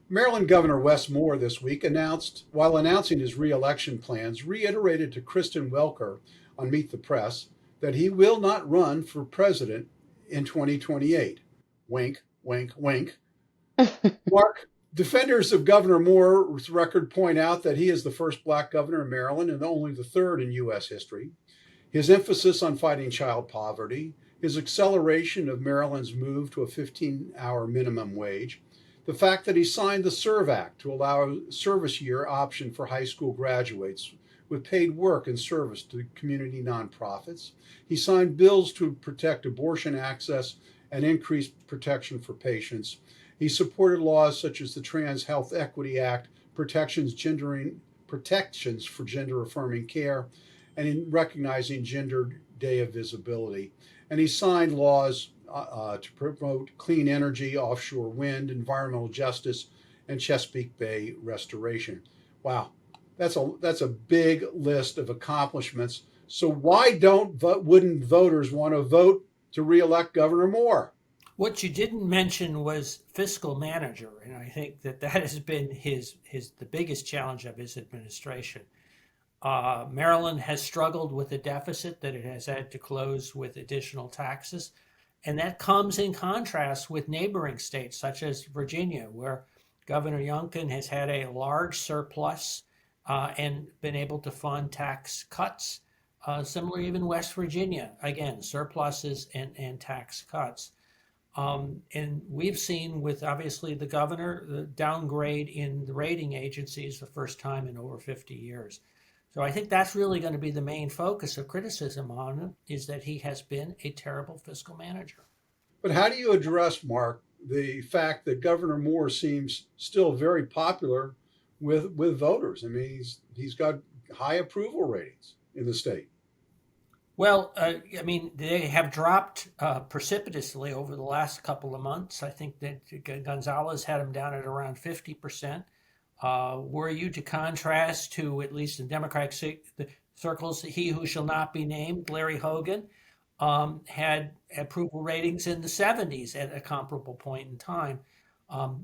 Maryland Governor Wes Moore this week while announcing his reelection plans, reiterated to Kristen Welker on Meet the Press that he will not run for president in 2028. Wink, wink, wink. Mark, defenders of Governor Moore's record point out that he is the first black governor in Maryland and only the third in U.S. history. His emphasis on fighting child poverty, his acceleration of Maryland's move to a 15-hour minimum wage, the fact that he signed the SERVE Act to allow a service year option for high school graduates with paid work and service to community nonprofits. He signed bills to protect abortion access and increase protection for patients. He supported laws such as the Trans Health Equity Act, protections for gender affirming care, and in recognizing Gender Day of Visibility. And he signed laws to promote clean energy, offshore wind, environmental justice, and Chesapeake Bay restoration. Wow, that's a big list of accomplishments. So why wouldn't voters want to vote to reelect Governor Moore? What you didn't mention was fiscal manager, and I think that has been the biggest challenge of his administration. Maryland has struggled with a deficit that it has had to close with additional taxes. And that comes in contrast with neighboring states such as Virginia, where Governor Youngkin has had a large surplus and been able to fund tax cuts. Similarly, even West Virginia, again, surpluses and tax cuts. And we've seen with obviously the governor, the downgrade in the rating agencies the first time in over 50 years. So I think that's really going to be the main focus of criticism on him, is that he has been a terrible fiscal manager. But how do you address, Mark, the fact that Governor Moore seems still very popular with voters? I mean, he's got high approval ratings in the state. Well, I mean, they have dropped precipitously over the last couple of months. I think that Gonzalez had him down at around 50%. Were you to contrast to, at least in Democratic circles, he who shall not be named, Larry Hogan, had approval ratings in the 70s at a comparable point in time.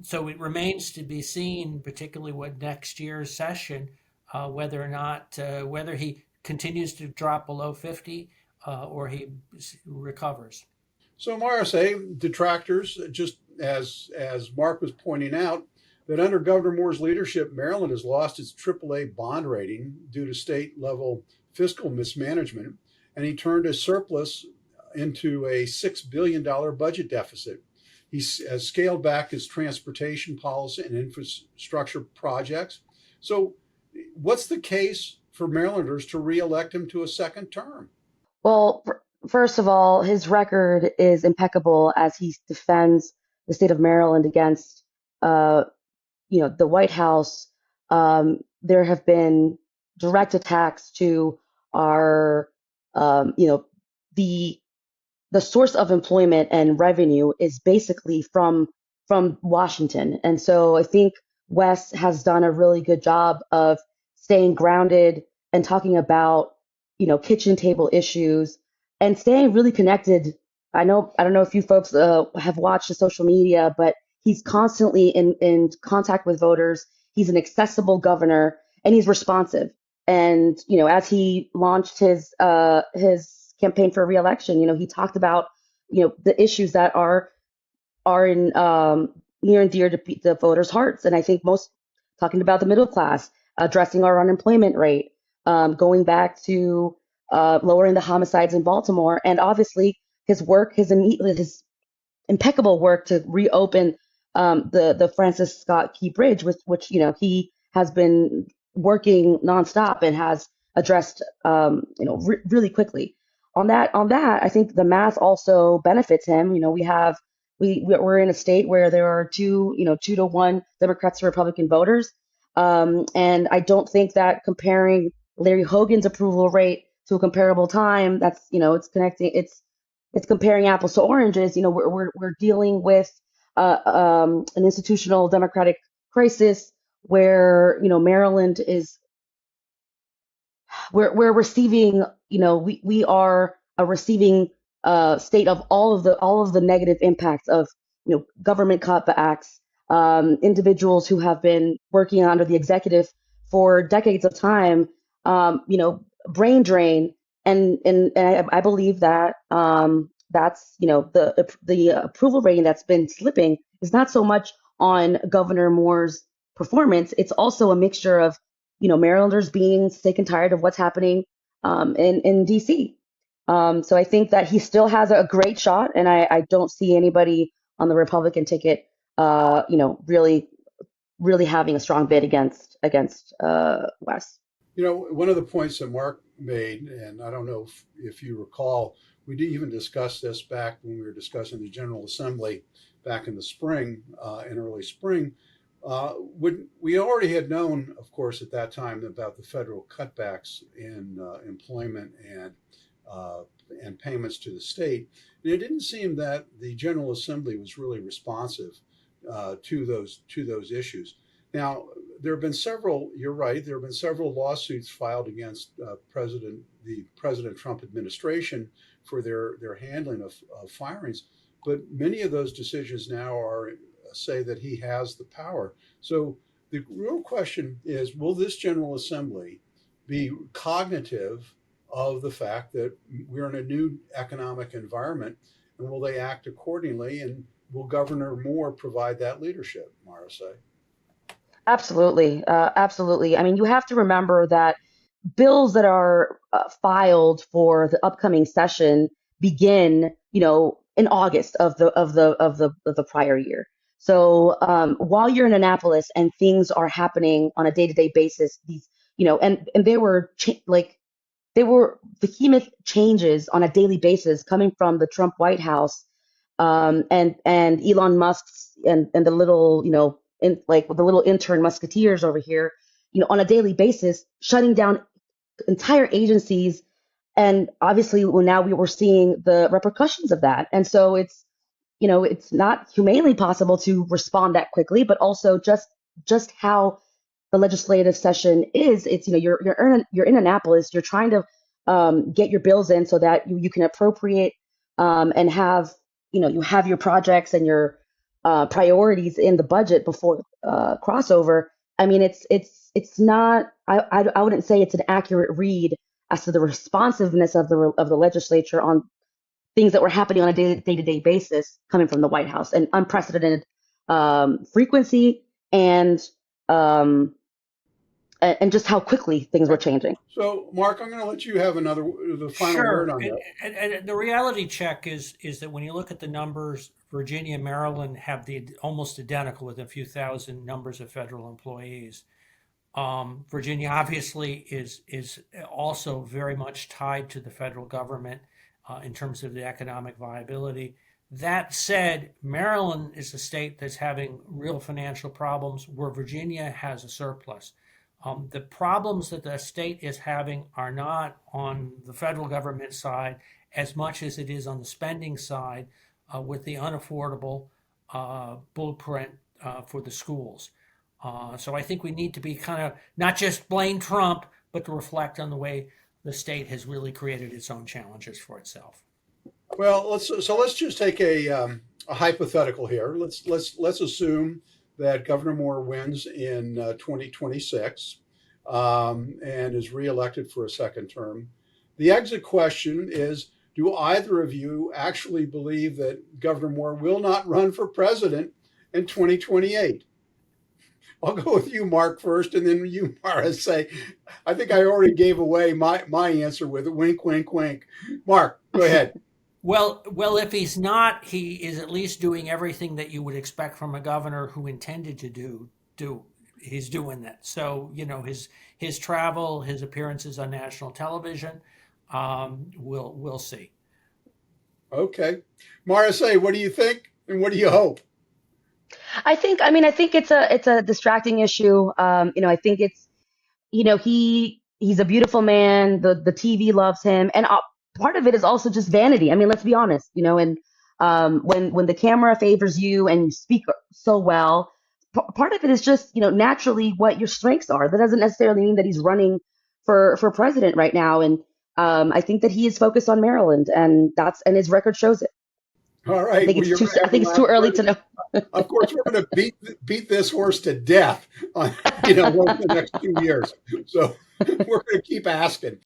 So it remains to be seen, particularly with next year's session, whether he continues to drop below 50 or he recovers. So Marice, detractors, just as Mark was pointing out, that under Governor Moore's leadership, Maryland has lost its AAA bond rating due to state level fiscal mismanagement, and he turned a surplus into a $6 billion budget deficit. He has scaled back his transportation policy and infrastructure projects. So, what's the case for Marylanders to reelect him to a second term? Well, first of all, his record is impeccable as he defends the state of Maryland against the White House. There have been direct attacks to our, the source of employment and revenue is basically from Washington. And so I think Wes has done a really good job of staying grounded and talking about, kitchen table issues and staying really connected. I don't know if you folks have watched the social media, but he's constantly in contact with voters. He's an accessible governor and he's responsive. And, as he launched his campaign for reelection, he talked about, the issues that are in near and dear to the voters' hearts. And I think most talking about the middle class, addressing our unemployment rate, going back to lowering the homicides in Baltimore, and obviously his impeccable work to reopen the Francis Scott Key Bridge, which he has been working nonstop and has addressed really quickly. On that, I think the math also benefits him. We're in a state where there are 2-to-1 Democrats to Republican voters, and I don't think that comparing Larry Hogan's approval rate to a comparable time, that's it's comparing apples to oranges. We're dealing with an institutional democratic crisis where Maryland is we're receiving we are a receiving state of all of the negative impacts of government cutbacks, individuals who have been working under the executive for decades of time, brain drain. And I believe that that's, the approval rating that's been slipping is not so much on Governor Moore's performance. It's also a mixture of, Marylanders being sick and tired of what's happening in DC. So I think that he still has a great shot, and I don't see anybody on the Republican ticket, really, really having a strong bid against Wes. One of the points that Mark made, and I don't know if you recall, we did even discuss this back when we were discussing the General Assembly back in the spring, in early spring. When we already had known, of course, at that time about the federal cutbacks in employment and payments to the state, and it didn't seem that the General Assembly was really responsive to those issues. Now, there have been several. You're right. There have been several lawsuits filed against the President Trump administration for their handling of firings, but many of those decisions now say that he has the power. So the real question is, will this General Assembly be cognitive of the fact that we're in a new economic environment, and will they act accordingly? And will Governor Moore provide that leadership, Marice? Absolutely. Absolutely. I mean, you have to remember that bills that are filed for the upcoming session begin, in August of the prior year. So while you're in Annapolis and things are happening on a day-to-day basis, these, and they were behemoth changes on a daily basis coming from the Trump White House, and Elon Musk's and the little, the little intern musketeers over here, on a daily basis, shutting down entire agencies. And obviously, now we were seeing the repercussions of that. And so it's not humanly possible to respond that quickly, but also just how the legislative session is. It's, you're in Annapolis, you're trying to get your bills in so that you can appropriate and have, you have your projects and your priorities in the budget before crossover. I mean, it's not. I wouldn't say it's an accurate read as to the responsiveness of the legislature on things that were happening on a day-to-day basis coming from the White House, and unprecedented frequency and just how quickly things were changing. So, Mark, I'm going to let you have the final Sure. word on that. And the reality check is that when you look at the numbers, Virginia and Maryland have the almost identical with a few thousand numbers of federal employees. Virginia obviously is also very much tied to the federal government in terms of the economic viability. That said, Maryland is a state that's having real financial problems where Virginia has a surplus. The problems that the state is having are not on the federal government side as much as it is on the spending side with the unaffordable blueprint for the schools. So I think we need to be kind of not just blame Trump, but to reflect on the way the state has really created its own challenges for itself. Well, let's just take a hypothetical here. Let's assume that Governor Moore wins in 2026 and is reelected for a second term. The exit question is, do either of you actually believe that Governor Moore will not run for president in 2028? I'll go with you, Mark, first, and then you, Marice. I think I already gave away my answer with a wink, wink, wink. Mark, go ahead. Well, if he's not, he is at least doing everything that you would expect from a governor who intended to do. He's doing that. So, his travel, his appearances on national television, we'll see. Okay. Marice, what do you think? And what do you hope? I think it's a distracting issue. I think it's, he's a beautiful man. The TV loves him. And part of it is also just vanity. I mean, let's be honest, and when the camera favors you and you speak so well, part of it is just, naturally what your strengths are. That doesn't necessarily mean that he's running for president right now. And I think that he is focused on Maryland, and his record shows it. All right. Well, you're going to I have the think it's too last early word. to know. Of course, we're going to beat this horse to death on, over the next 2 years. So we're going to keep asking.